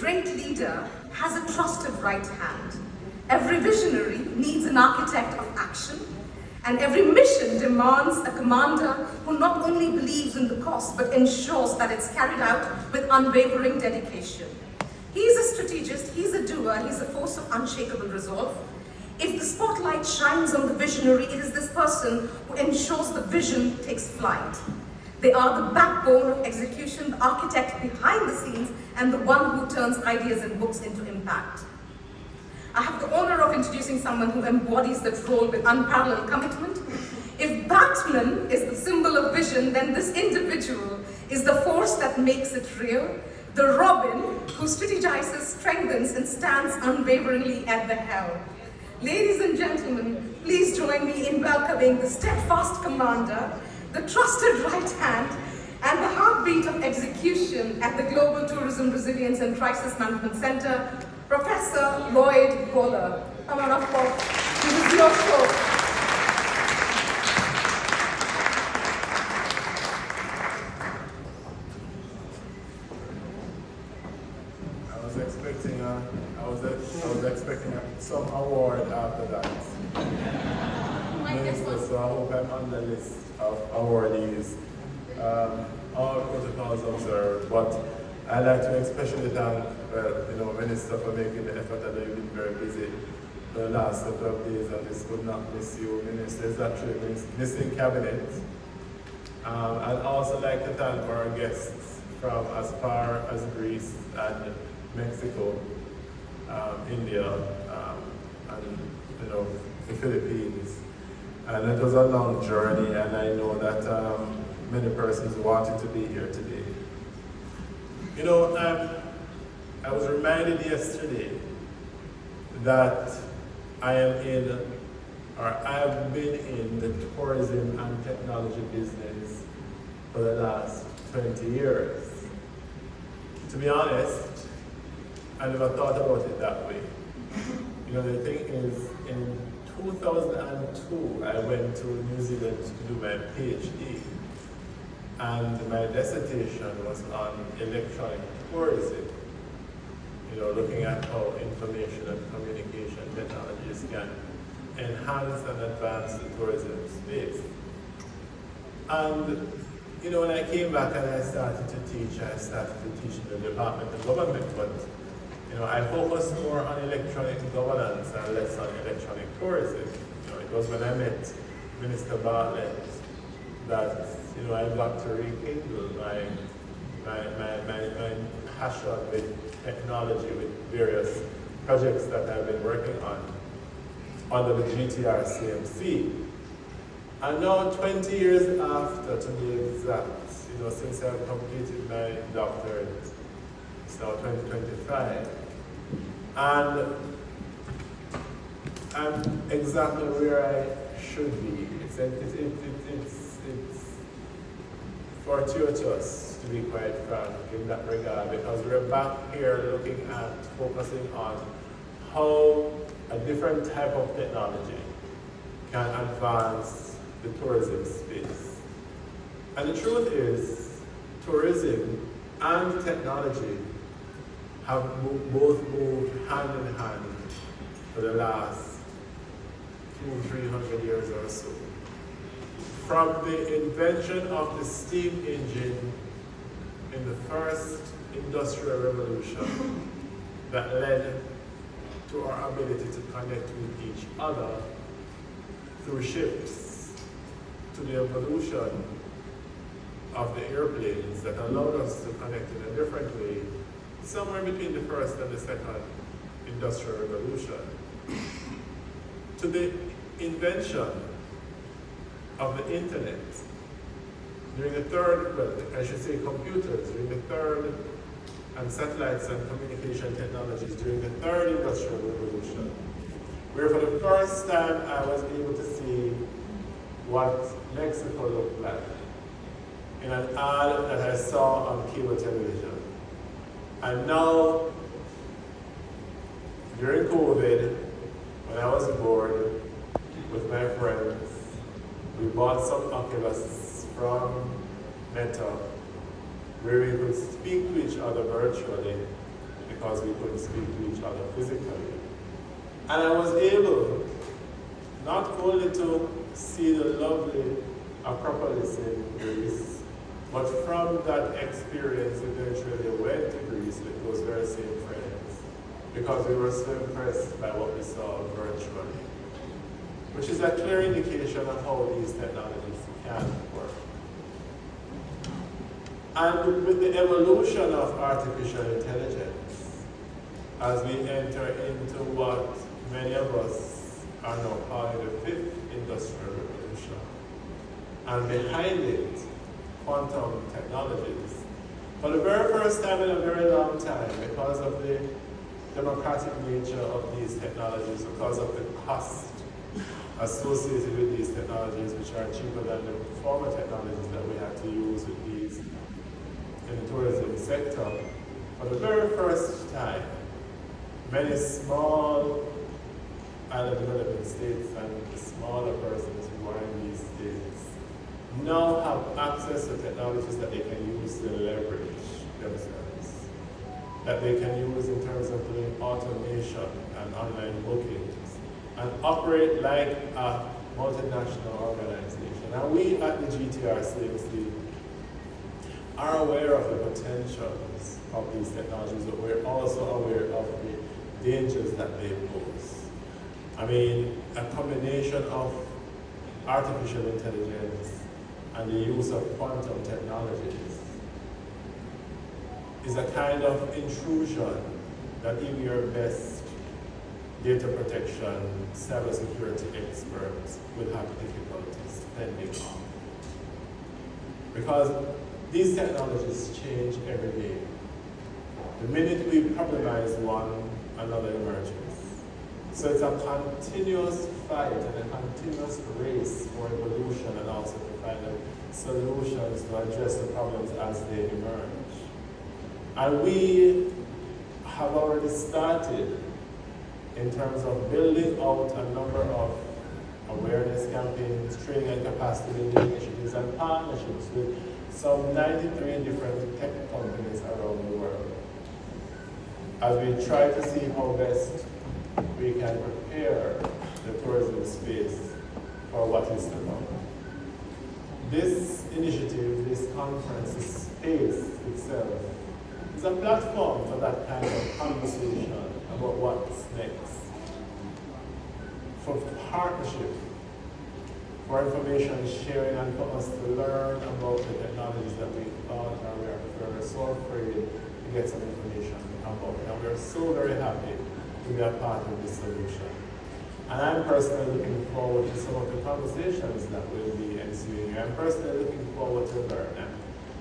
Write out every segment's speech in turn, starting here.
great leader has a trusted right hand. Every visionary needs an architect of action, and every mission demands a commander who not only believes in the cause, but ensures that it's carried out with unwavering dedication. He's a strategist, he's a doer, he's a force of unshakable resolve. If the spotlight shines on the visionary, it is this person who ensures the vision takes flight. They are the backbone of execution, the architect behind the scenes, and the one who turns ideas and books into impact. I have the honor of introducing someone who embodies that role with unparalleled commitment. If Batman is the symbol of vision, then this individual is the force that makes it real. The Robin who strategizes, strengthens, and stands unwaveringly at the helm. Ladies and gentlemen, please join me in welcoming the steadfast commander, the trusted right hand, and the heartbeat of execution at the Global Tourism Resilience and Crisis Management Center, Professor Lloyd Waller. Come on up, Paul. This is your show. I was expecting some award after that. Minister, so I hope I'm on the list of awardees. All protocols observed, but I'd like to especially thank Minister for making the effort. I know you've been very busy for the last couple of days, and this would not miss you. Minister is actually missing cabinet. I'd also like to thank our guests from as far as Greece and Mexico, India, and the Philippines. And it was a long journey, and I know that many persons wanted to be here today. I was reminded yesterday that I have been in the tourism and technology business for the last 20 years. To be honest, I never thought about it that way. The thing is, in 2002, I went to New Zealand to do my PhD, and my dissertation was on electronic tourism. Looking at how information and communication technologies can enhance and advance the tourism space. And when I came back and I started to teach in the Department of Government, but I focused more on electronic governance and less on electronic tourism. It was when I met Minister Bartlett that I got to rekindle my passion with technology, with various projects that I've been working on under the GTR CMC. And now 20 years after, to be exact, since I've completed my doctorate, it's now 2025, and I'm exactly where I should be. It's fortuitous, to be quite frank, in that regard, because we're back here looking at focusing on how a different type of technology can advance the tourism space. And the truth is, tourism and technology have both moved hand in hand for the last 200-300 years or so. From the invention of the steam engine in the first industrial revolution that led to our ability to connect with each other through ships, to the evolution of the airplanes that allowed us to connect in a different way, somewhere between the first and the second industrial revolution, to the invention of the internet during the third, well, I should say computers, during the third, and satellites and communication technologies during the third industrial revolution, where for the first time I was able to see what Mexico looked like in an ad that I saw on cable television. And now, during COVID, when I was bored with my friends, we bought some Oculus from Meta, where we could speak to each other virtually because we couldn't speak to each other physically. And I was able not only to see the lovely Acropolis in Greece, but from that experience eventually went to Greece with those very same friends, because we were so impressed by what we saw virtually, which is a clear indication of how these technologies can work. And with the evolution of artificial intelligence, as we enter into what many of us are now calling the fifth industrial revolution, and behind it, quantum technologies. For the very first time in a very long time, because of the democratic nature of these technologies, because of the cost associated with these technologies, which are cheaper than the former technologies that we had to use with these in the tourism sector, for the very first time, many small island development states and the smaller persons who are in these states now have access to technologies that they can use to leverage themselves, that they can use in terms of doing automation and online bookings, and operate like a multinational organization. And we at the GTRCMC are aware of the potentials of these technologies, but we're also aware of the dangers that they pose. I mean, a combination of artificial intelligence and the use of quantum technologies is a kind of intrusion that even your best data protection, cybersecurity experts will have difficulties fending off. Because these technologies change every day. The minute we problemize one, another emerges. So it's a continuous fight and a continuous race for evolution, and also to find solutions to address the problems as they emerge. And we have already started in terms of building out a number of awareness campaigns, training and capacity building initiatives, and partnerships with some 93 different tech companies around the world, as we try to see how best we can prepare the tourism space for what is to come. This initiative, this conference, this space itself, is a platform for that kind of conversation about what's next, for partnership, for information sharing, and for us to learn about the technologies that we thought we are so afraid to get some information about. And we're so very happy to be a part of this solution. And I'm personally looking forward to some of the conversations that will be ensuing. I'm personally looking forward to learn.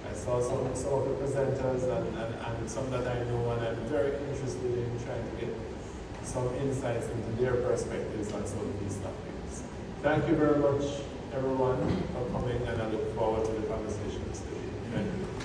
I saw some of the presenters and some that I know, and I'm very interested in trying to get some insights into their perspectives on some of these topics. Thank you very much, everyone, for coming, and I look forward to the conversations today. Thank you.